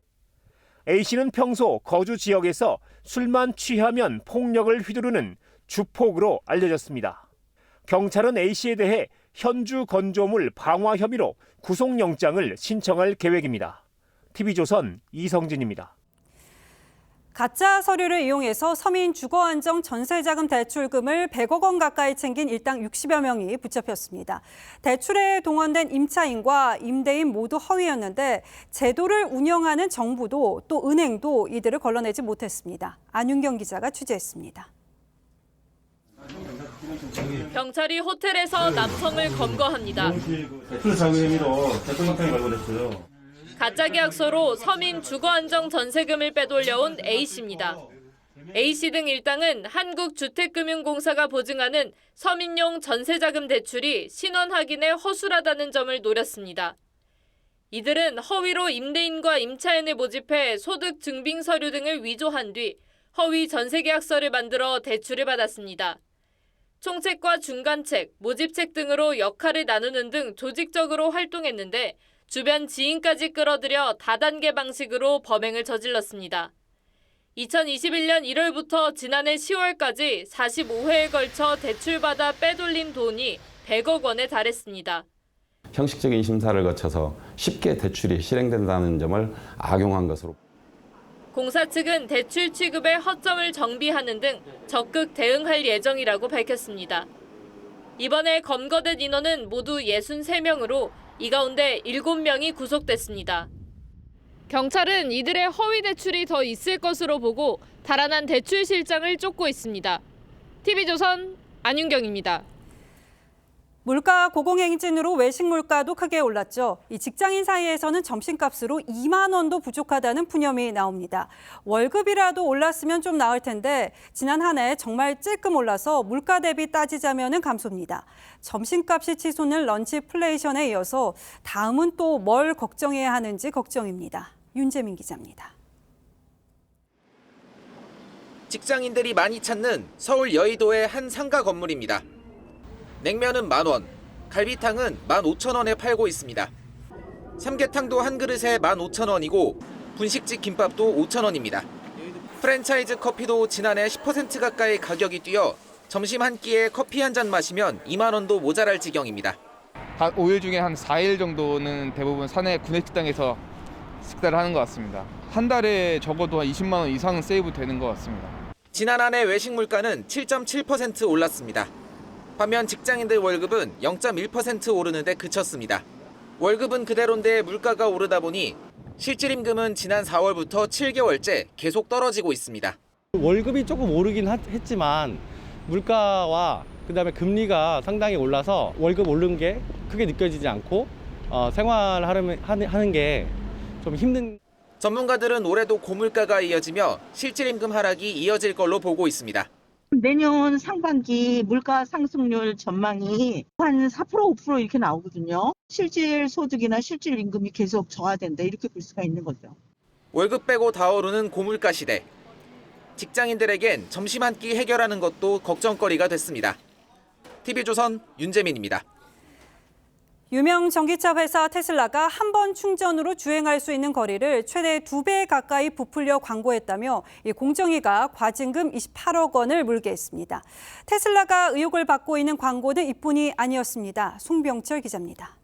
A씨는 평소 거주 지역에서 술만 취하면 폭력을 휘두르는 주폭으로 알려졌습니다. 경찰은 A씨에 대해 현주 건조물 방화 혐의로 구속영장을 신청할 계획입니다. TV조선 이성진입니다.
가짜 서류를 이용해서 서민 주거안정 전세자금 대출금을 100억 원 가까이 챙긴 일당 60여 명이 붙잡혔습니다. 대출에 동원된 임차인과 임대인 모두 허위였는데 제도를 운영하는 정부도 또 은행도 이들을 걸러내지 못했습니다. 안윤경 기자가 취재했습니다.
경찰이 호텔에서 남성을 검거합니다.
대출 자금 혐의로 대통령탕이 발부됐어요.
가짜 계약서로 서민 주거안정 전세금을 빼돌려온 A씨입니다. A씨 등 일당은 한국주택금융공사가 보증하는 서민용 전세자금 대출이 신원 확인에 허술하다는 점을 노렸습니다. 이들은 허위로 임대인과 임차인을 모집해 소득 증빙 서류 등을 위조한 뒤 허위 전세계약서를 만들어 대출을 받았습니다. 총책과 중간책, 모집책 등으로 역할을 나누는 등 조직적으로 활동했는데 주변 지인까지 끌어들여 다단계 방식으로 범행을 저질렀습니다. 2021년 1월부터 지난해 10월까지 45회에 걸쳐 대출받아 빼돌린 돈이 100억 원에 달했습니다.
형식적인 심사를 거쳐서 쉽게 대출이 실행된다는 점을 악용한 것으로.
공사 측은 대출 취급에 허점을 정비하는 등 적극 대응할 예정이라고 밝혔습니다. 이번에 검거된 인원은 모두 63명으로 이 가운데 7명이 구속됐습니다. 경찰은 이들의 허위 대출이 더 있을 것으로 보고 달아난 대출 실장을 쫓고 있습니다. TV조선 안윤경입니다.
물가 고공행진으로 외식 물가도 크게 올랐죠. 이 직장인 사이에서는 점심값으로 2만 원도 부족하다는 푸념이 나옵니다. 월급이라도 올랐으면 좀 나을 텐데 지난 한 해 정말 찔끔 올라서 물가 대비 따지자면은 감소입니다. 점심값이 치솟는 런치플레이션에 이어서 다음은 또 뭘 걱정해야 하는지 걱정입니다. 윤재민 기자입니다.
직장인들이 많이 찾는 서울 여의도의 한 상가 건물입니다. 냉면은 10,000원, 갈비탕은 15,000원에 팔고 있습니다. 삼계탕도 한 그릇에 15,000원이고 분식집 김밥도 5,000원입니다. 프랜차이즈 커피도 지난해 10% 가까이 가격이 뛰어 점심 한 끼에 커피 한 잔 마시면 2만 원도 모자랄 지경입니다.
한 5일 중에 한 4일 정도는 대부분 사내 구내식당에서 식사를 하는 것 같습니다. 한 달에 적어도 한 20만 원 이상은 세이브 되는 것 같습니다.
지난 한 해 외식 물가는 7.7% 올랐습니다. 반면 직장인들 월급은 0.1% 오르는데 그쳤습니다. 월급은 그대로인데 물가가 오르다 보니 실질임금은 지난 4월부터 7개월째 계속 떨어지고 있습니다.
월급이 조금 오르긴 했지만 물가와 그다음에 금리가 상당히 올라서 월급 오른 게 크게 느껴지지 않고 생활하는 게 좀 힘든.
전문가들은 올해도 고물가가 이어지며 실질임금 하락이 이어질 걸로 보고 있습니다.
내년 상반기 물가 상승률 전망이 한 4% 5% 이렇게 나오거든요. 실질 소득이나 실질 임금이 계속 저하된다 이렇게 볼 수가 있는 거죠.
월급 빼고 다 오르는 고물가 시대. 직장인들에겐 점심 한 끼 해결하는 것도 걱정거리가 됐습니다. TV조선 윤재민입니다.
유명 전기차 회사 테슬라가 한 번 충전으로 주행할 수 있는 거리를 최대 2배 가까이 부풀려 광고했다며 공정위가 과징금 28억 원을 물게 했습니다. 테슬라가 의혹을 받고 있는 광고는 이뿐이 아니었습니다. 송병철 기자입니다.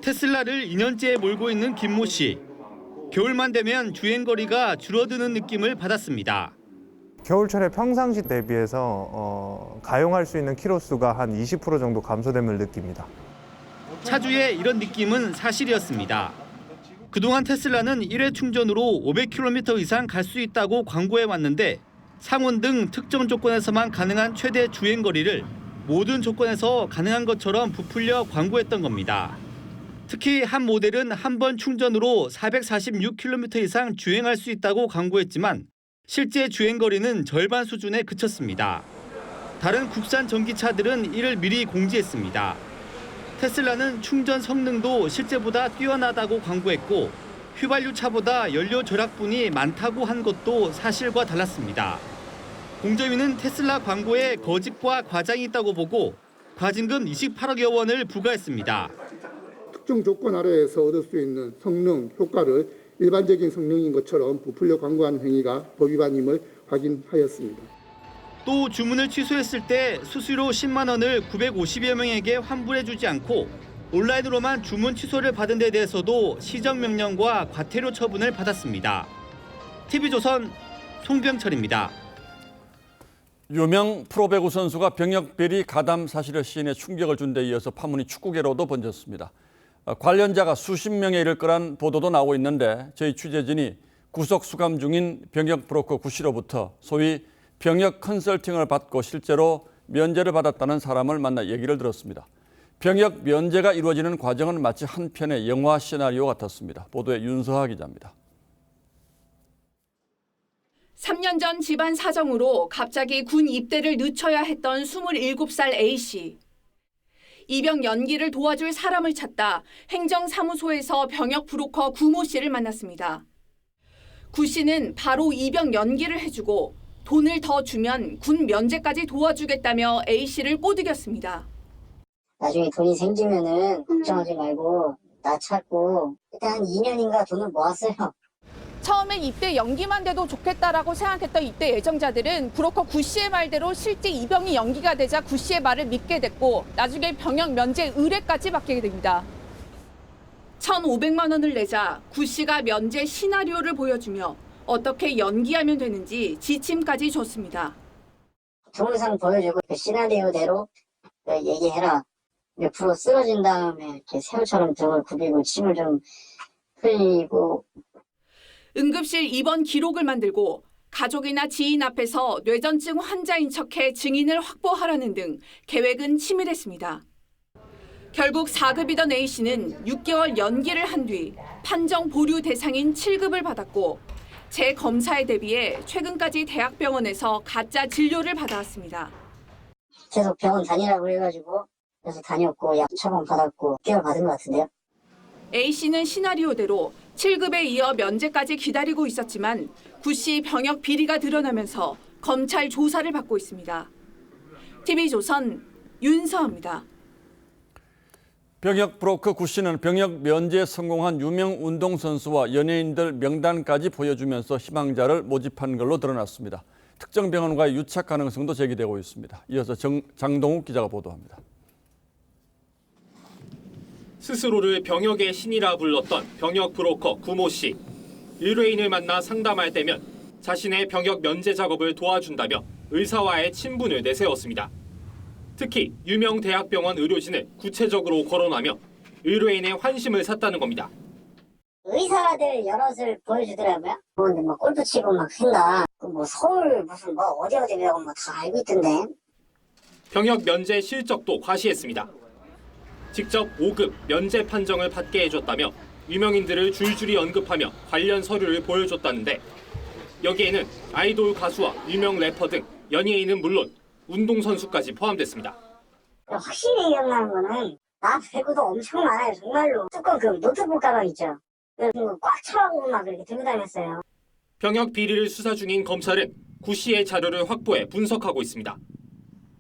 테슬라를 2년째 몰고 있는 김모 씨. 겨울만 되면 주행거리가 줄어드는 느낌을 받았습니다.
겨울철에 평상시 대비해서 가용할 수 있는 키로수가 한 20% 정도 감소됨을 느낍니다.
차주의 이런 느낌은 사실이었습니다. 그동안 테슬라는 1회 충전으로 500km 이상 갈 수 있다고 광고해 왔는데 상온 등 특정 조건에서만 가능한 최대 주행거리를 모든 조건에서 가능한 것처럼 부풀려 광고했던 겁니다. 특히 한 모델은 한 번 충전으로 446km 이상 주행할 수 있다고 광고했지만 실제 주행거리는 절반 수준에 그쳤습니다. 다른 국산 전기차들은 이를 미리 공지했습니다. 테슬라는 충전 성능도 실제보다 뛰어나다고 광고했고 휘발유 차보다 연료 절약분이 많다고 한 것도 사실과 달랐습니다. 공정위는 테슬라 광고에 거짓과 과장이 있다고 보고 과징금 28억여 원을 부과했습니다.
특정 조건 아래에서 얻을 수 있는 성능, 효과를 일반적인 성능인 것처럼 부풀려 광고한 행위가 법 위반임을 확인하였습니다.
또 주문을 취소했을 때 수수료 10만 원을 950여 명에게 환불해주지 않고 온라인으로만 주문 취소를 받은 데 대해서도 시정명령과 과태료 처분을 받았습니다. TV조선 송병철입니다.
유명 프로배구 선수가 병역 비리 가담 사실을 시인해 충격을 준 데 이어서 파문이 축구계로도 번졌습니다. 관련자가 수십 명에 이를 거란 보도도 나오고 있는데 저희 취재진이 구속 수감 중인 병역 브로커 구 씨로부터 소위 병역 컨설팅을 받고 실제로 면제를 받았다는 사람을 만나 얘기를 들었습니다. 병역 면제가 이루어지는 과정은 마치 한 편의 영화 시나리오 같았습니다. 보도에 윤서하 기자입니다.
3년 전 집안 사정으로 갑자기 군 입대를 늦춰야 했던 27살 A씨. 입영 연기를 도와줄 사람을 찾다 행정사무소에서 병역 브로커 구모 씨를 만났습니다. 구 씨는 바로 입영 연기를 해주고 돈을 더 주면 군 면제까지 도와주겠다며 A씨를 꼬드겼습니다.
나중에 돈이 생기면은 걱정하지 말고 나 찾고 일단 한 2년인가 돈을 모았어요.
처음엔 입대 연기만 돼도 좋겠다라고 생각했던 입대 예정자들은 브로커 구 씨의 말대로 실제 입영이 연기가 되자 구 씨의 말을 믿게 됐고 나중에 병역 면제 의뢰까지 받게 됩니다. 1,500만 원을 내자 구 씨가 면제 시나리오를 보여주며 어떻게 연기하면 되는지 지침까지 줬습니다.
동영상 보여주고 그 시나리오대로 얘기해라. 옆으로 쓰러진 다음에 이렇게 새우처럼 등을 굽이고 침을 좀 흘리고
응급실 입원 기록을 만들고 가족이나 지인 앞에서 뇌전증 환자인 척해 증인을 확보하라는 등 계획은 치밀했습니다. 결국 4급이던 A씨는 6개월 연기를 한 뒤 판정 보류 대상인 7급을 받았고 재검사에 대비해 최근까지 대학병원에서 가짜 진료를 받아왔습니다.
계속 병원 다니라고 해가지고 그래서 다녔고 약 처방 받았고 6개월 받은 것 같은데요.
A씨는 시나리오대로 7급에 이어 면제까지 기다리고 있었지만 구 씨 병역 비리가 드러나면서 검찰 조사를 받고 있습니다. TV조선 윤서입니다.
병역 브로커 구 씨는 병역 면제에 성공한 유명 운동선수와 연예인들 명단까지 보여주면서 희망자를 모집한 걸로 드러났습니다. 특정 병원과의 유착 가능성도 제기되고 있습니다. 이어서 장동욱 기자가 보도합니다.
스스로를 병역의 신이라 불렀던 병역 브로커 구모 씨. 의뢰인을 만나 상담할 때면 자신의 병역 면제 작업을 도와준다며 의사와의 친분을 내세웠습니다. 특히 유명 대학병원 의료진을 구체적으로 거론하며 의뢰인의 환심을 샀다는 겁니다.
의사들 여럿을 보여주더라고요. 근데 뭐 골프 치고 막 한다. 뭐 서울 무슨 뭐 어디 배우고 뭐 다 알고 있던데.
병역 면제 실적도 과시했습니다. 직접 5급 면제 판정을 받게 해줬다며 유명인들을 줄줄이 언급하며 관련 서류를 보여줬다는데 여기에는 아이돌 가수와 유명 래퍼 등 연예인은 물론 운동선수까지 포함됐습니다.
확실히 기억나는 거는 나 배구도 엄청 많아요. 정말로. 뚜껑 그 노트북 가방 있죠. 꽉 차고 막 그렇게 들고 다녔어요.
병역 비리를 수사 중인 검찰은 구 씨의 자료를 확보해 분석하고 있습니다.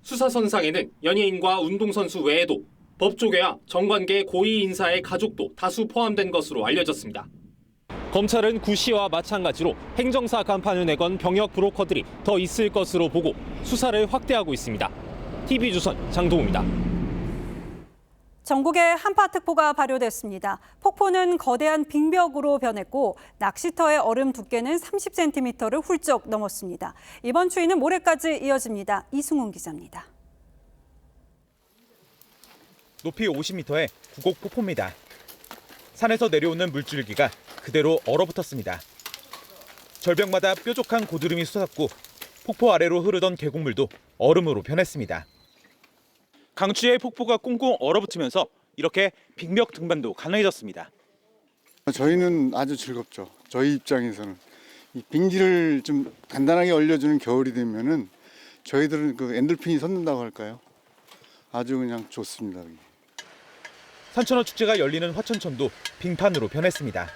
수사선상에는 연예인과 운동선수 외에도 법조계와 정관계 고위 인사의 가족도 다수 포함된 것으로 알려졌습니다. 검찰은 구 씨와 마찬가지로 행정사 간판을 내건 병역 브로커들이 더 있을 것으로 보고 수사를 확대하고 있습니다. TV조선 장동우입니다.
전국에 한파특보가 발효됐습니다. 폭포는 거대한 빙벽으로 변했고 낚시터의 얼음 두께는 30cm를 훌쩍 넘었습니다. 이번 추위는 모레까지 이어집니다. 이승훈 기자입니다.
높이 50m의 구곡 폭포입니다. 산에서 내려오는 물줄기가 그대로 얼어붙었습니다. 절벽마다 뾰족한 고드름이 솟았고 폭포 아래로 흐르던 계곡물도 얼음으로 변했습니다. 강추위에 폭포가 꽁꽁 얼어붙으면서 이렇게 빙벽 등반도 가능해졌습니다.
저희는 아주 즐겁죠. 저희 입장에서는 이 빙지를 좀 단단하게 얼려주는 겨울이 되면은 저희들은 그 엔돌핀이 솟는다고 할까요? 아주 그냥 좋습니다.
산천어 축제가 열리는 화천천도 빙판으로 변했습니다.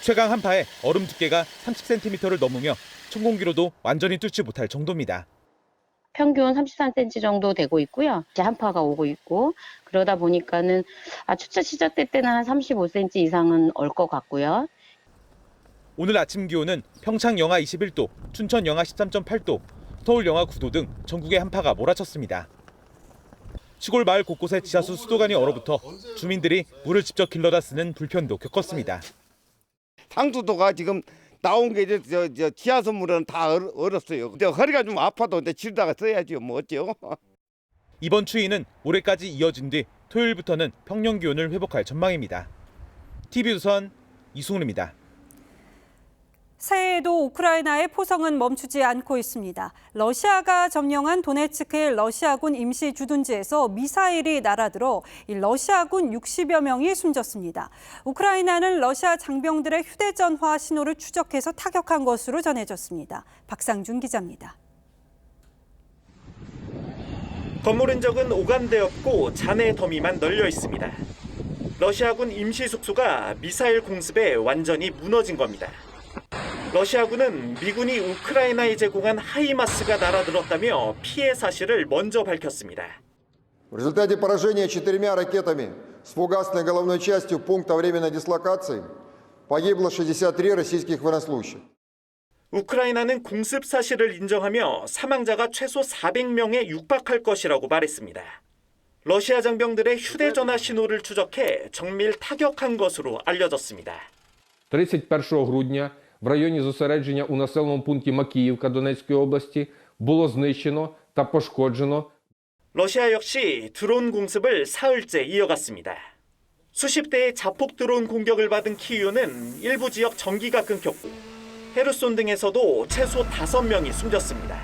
최강 한파에 얼음 두께가 30cm를 넘으며 천공기로도 완전히 뚫지 못할 정도입니다.
평균 33cm 정도 되고 있고요. 이제 한파가 오고 있고 그러다 보니까는 축제 시작될 때는 한 35cm 이상은 올 것 같고요.
오늘 아침 기온은 평창 영하 21도, 춘천 영하 13.8도, 서울 영하 9도 등 전국에 한파가 몰아쳤습니다. 시골 마을 곳곳에 지하수 수도관이 얼어붙어 주민들이 물을 직접 길러다 쓰는 불편도 겪었습니다.
상수도가 지금 나온 게 이제 지하수 물은 다 얼었어요. 근데 허리가 좀 아파도 근데 지르다가 써야죠. 뭐 어때요?
이번 추위는 모레까지 이어진 뒤 토요일부터는 평년 기온을 회복할 전망입니다. TV조선 이승훈입니다.
새해에도 우크라이나의 포성은 멈추지 않고 있습니다. 러시아가 점령한 도네츠크의 러시아군 임시 주둔지에서 미사일이 날아들어 러시아군 60여 명이 숨졌습니다. 우크라이나는 러시아 장병들의 휴대전화 신호를 추적해서 타격한 것으로 전해졌습니다. 박상준 기자입니다.
건물 흔적은 오간되었고 잔해 더미만 널려 있습니다. 러시아군 임시 숙소가 미사일 공습에 완전히 무너진 겁니다. 러시아군은 미군이 우크라이나에 제공한 하이마스가 날아들었다며 피해 사실을 먼저 밝혔습니다.
В результате поражения 4 ракетами с фугасной головной частью пункта временной дислокации погибло 63 российских военнослужащих.
우크라이나는 공습 사실을 인정하며 사망자가 최소 400명에 육박할 것이라고 말했습니다. 러시아 장병들의 휴대전화 신호를 추적해 정밀 타격한 것으로 알려졌습니다.
31 грудня в районі зосередження у населеному пункті Макіївка Донецької області було знищено та пошкоджено.
러시아 역시 드론 공습을 사흘째 이어갔습니다. 수십 대의 자폭 드론 공격을 받은 키이우는 일부 지역 전기가 끊겼고 헤르손 등에서도 최소 5명이 숨졌습니다.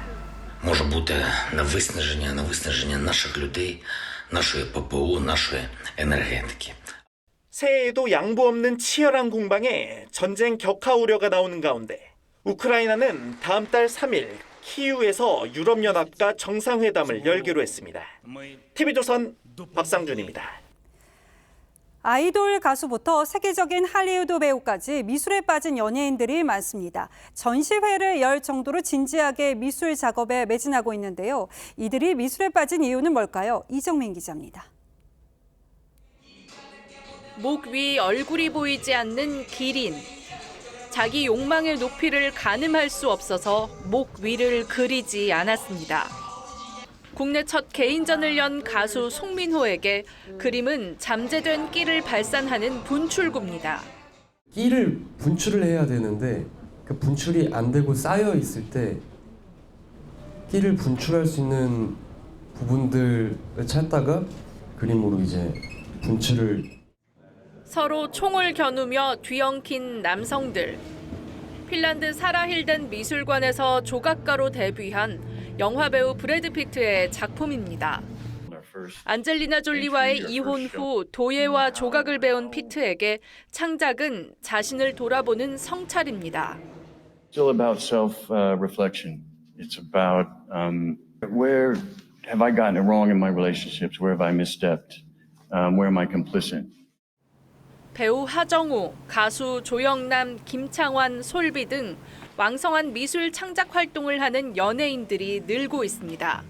може бути на виснаження наших людей, нашої ППО, нашої енергетики.
새해에도 양보 없는 치열한 공방에 전쟁 격화 우려가 나오는 가운데 우크라이나는 다음 달 3일 키이우에서 유럽연합과 정상회담을 열기로 했습니다. TV조선 박상준입니다.
아이돌 가수부터 세계적인 할리우드 배우까지 미술에 빠진 연예인들이 많습니다. 전시회를 열 정도로 진지하게 미술 작업에 매진하고 있는데요. 이들이 미술에 빠진 이유는 뭘까요? 이정민 기자입니다.
목 위 얼굴이 보이지 않는 기린. 자기 욕망의 높이를 가늠할 수 없어서 목 위를 그리지 않았습니다. 국내 첫 개인전을 연 가수 송민호에게 그림은 잠재된 끼를 발산하는 분출구입니다.
끼를 분출을 해야 되는데 그 분출이 안 되고 쌓여 있을 때 끼를 분출할 수 있는 부분들을 찾다가 그림으로 이제 분출을
서로 총을 겨누며 뒤엉킨 남성들. 핀란드 사라힐덴 미술관에서 조각가로 데뷔한 영화배우 브래드 피트의 작품입니다. 안젤리나 졸리와의 이혼 후 도예와 조각을 배운 피트에게 창작은 자신을 돌아보는 성찰입니다.
Still about self-reflection. It's about where have I gotten it wrong in my relationships? Where have I misstepped? Where am I complicit?
배우 하정우, 가수 조영남, 김창완, 솔비 등 왕성한 미술 창작 활동을 하는 연예인들이 늘고 있습니다.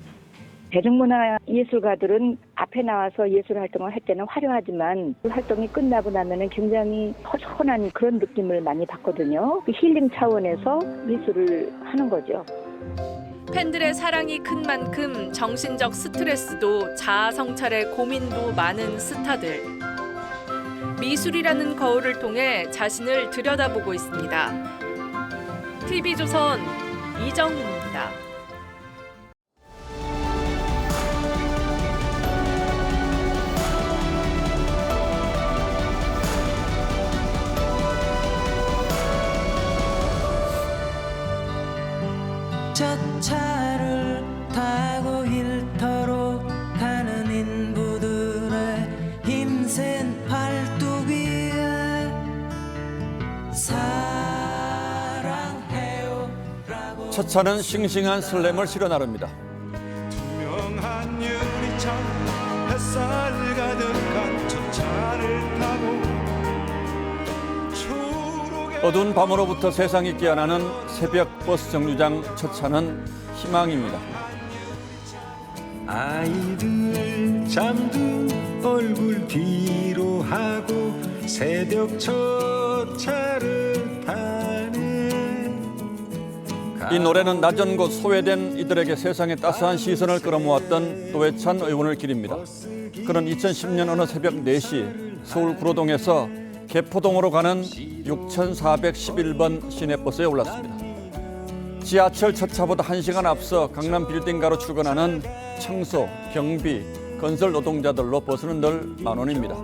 대중문화 예술가들은 앞에 나와서 예술 활동을 할 때는 화려하지만 그 활동이 끝나고 나면은 굉장히 허전한 그런 느낌을 많이 받거든요. 힐링 차원에서 미술을 하는 거죠.
팬들의 사랑이 큰 만큼 정신적 스트레스도 자아 성찰의 고민도 많은 스타들. 미술이라는 거울을 통해 자신을 들여다보고 있습니다. TV조선 이정민입니다.
저 차를 타고 일터로 가는 인부들의 힘센 팔뚝 위에 사랑
첫 차는 싱싱한 설렘을 실어 나릅니다.
투명한 유리창 햇살 가득한 첫 차를 타고
어두운 밤으로부터 세상이 깨어나는 새벽 버스 정류장 첫 차는 희망입니다.
아이들 잠든 얼굴 뒤로 하고 새벽 첫 차를 타네.
이 노래는 낮은 곳 소외된 이들에게 세상의 따스한 시선을 끌어모았던 노회찬 의원을 기립니다. 그는 2010년 어느 새벽 4시 서울 구로동에서 개포동으로 가는 6411번 시내버스에 올랐습니다. 지하철 첫 차보다 1시간 앞서 강남 빌딩가로 출근하는 청소, 경비, 건설 노동자들로 버스는 늘 만원입니다.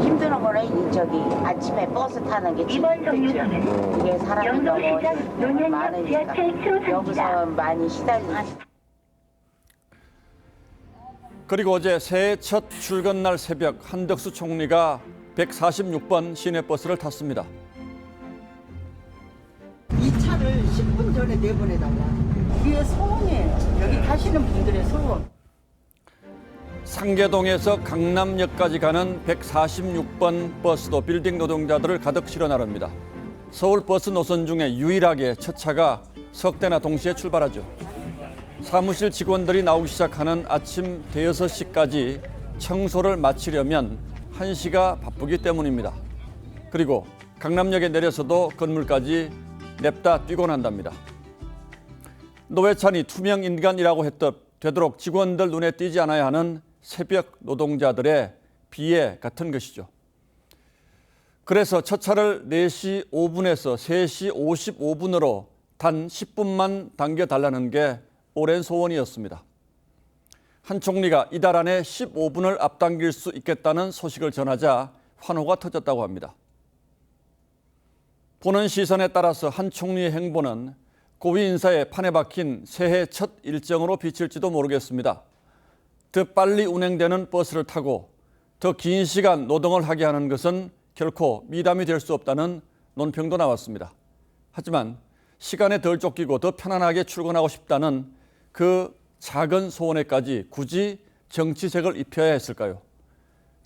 힘든 거는 저기 아침에 버스 타는 게 이번 정류장은 이게 사람이 너무 많으니까 여기서 많이 시달리죠.
그리고 어제 새해 첫 출근 날 새벽 한덕수 총리가 146번 시내버스를 탔습니다.
이 차를 10분 전에 내보내달라. 이게 소원이에요. 여기 가시는 분들의 소원.
상계동에서 강남역까지 가는 146번 버스도 빌딩 노동자들을 가득 실어 나릅니다. 서울 버스 노선 중에 유일하게 첫 차가 석 대나 동시에 출발하죠. 사무실 직원들이 나오기 시작하는 아침 대여섯 시까지 청소를 마치려면 1시가 바쁘기 때문입니다. 그리고 강남역에 내려서도 건물까지 냅다 뛰곤 한답니다. 노회찬이 투명 인간이라고 했듯 되도록 직원들 눈에 띄지 않아야 하는 새벽 노동자들의 비애 같은 것이죠. 그래서 첫 차를 4시 5분에서 3시 55분으로 단 10분만 당겨달라는 게 오랜 소원이었습니다. 한 총리가 이달 안에 15분을 앞당길 수 있겠다는 소식을 전하자 환호가 터졌다고 합니다. 보는 시선에 따라서 한 총리의 행보는 고위 인사의 판에 박힌 새해 첫 일정으로 비칠지도 모르겠습니다. 더 빨리 운행되는 버스를 타고 더 긴 시간 노동을 하게 하는 것은 결코 미담이 될 수 없다는 논평도 나왔습니다. 하지만 시간에 덜 쫓기고 더 편안하게 출근하고 싶다는 그 작은 소원에까지 굳이 정치색을 입혀야 했을까요?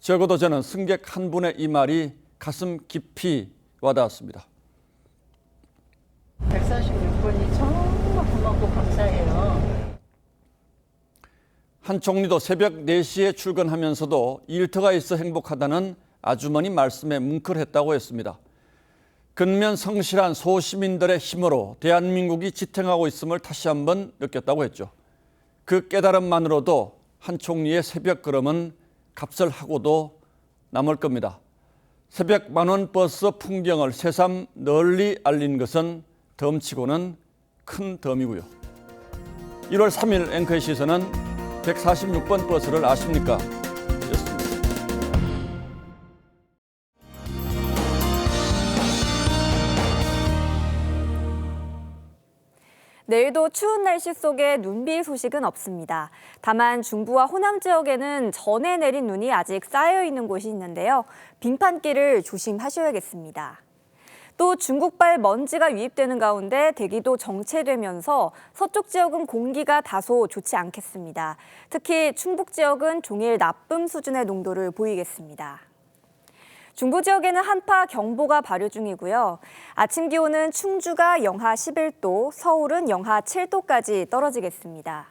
적어도 저는 승객 한 분의 이 말이 가슴 깊이 와닿았습니다.
146번이 정말 고맙고 감사해요.
한 총리도 새벽 4시에 출근하면서도 일터가 있어 행복하다는 아주머니 말씀에 뭉클했다고 했습니다. 근면 성실한 소시민들의 힘으로 대한민국이 지탱하고 있음을 다시 한번 느꼈다고 했죠. 그 깨달음만으로도 한 총리의 새벽 걸음은 값을 하고도 남을 겁니다. 새벽 만원 버스 풍경을 새삼 널리 알린 것은 덤치고는 큰 덤이고요. 1월 3일 앵커의 시선은 146번 버스를 아십니까?
내일도 추운 날씨 속에 눈비 소식은 없습니다. 다만 중부와 호남 지역에는 전에 내린 눈이 아직 쌓여 있는 곳이 있는데요. 빙판길을 조심하셔야겠습니다. 또 중국발 먼지가 유입되는 가운데 대기도 정체되면서 서쪽 지역은 공기가 다소 좋지 않겠습니다. 특히 충북 지역은 종일 나쁨 수준의 농도를 보이겠습니다. 중부 지역에는 한파 경보가 발효 중이고요. 아침 기온은 충주가 영하 11도, 서울은 영하 7도까지 떨어지겠습니다.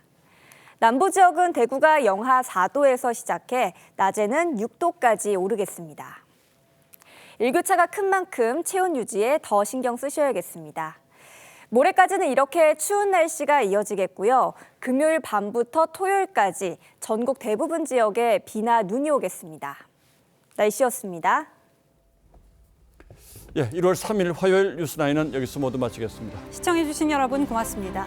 남부 지역은 대구가 영하 4도에서 시작해 낮에는 6도까지 오르겠습니다. 일교차가 큰 만큼 체온 유지에 더 신경 쓰셔야겠습니다. 모레까지는 이렇게 추운 날씨가 이어지겠고요. 금요일 밤부터 토요일까지 전국 대부분 지역에 비나 눈이 오겠습니다. 날씨였습니다.
1월 3일 화요일 뉴스9은 여기서 모두 마치겠습니다.
시청해주신 여러분 고맙습니다.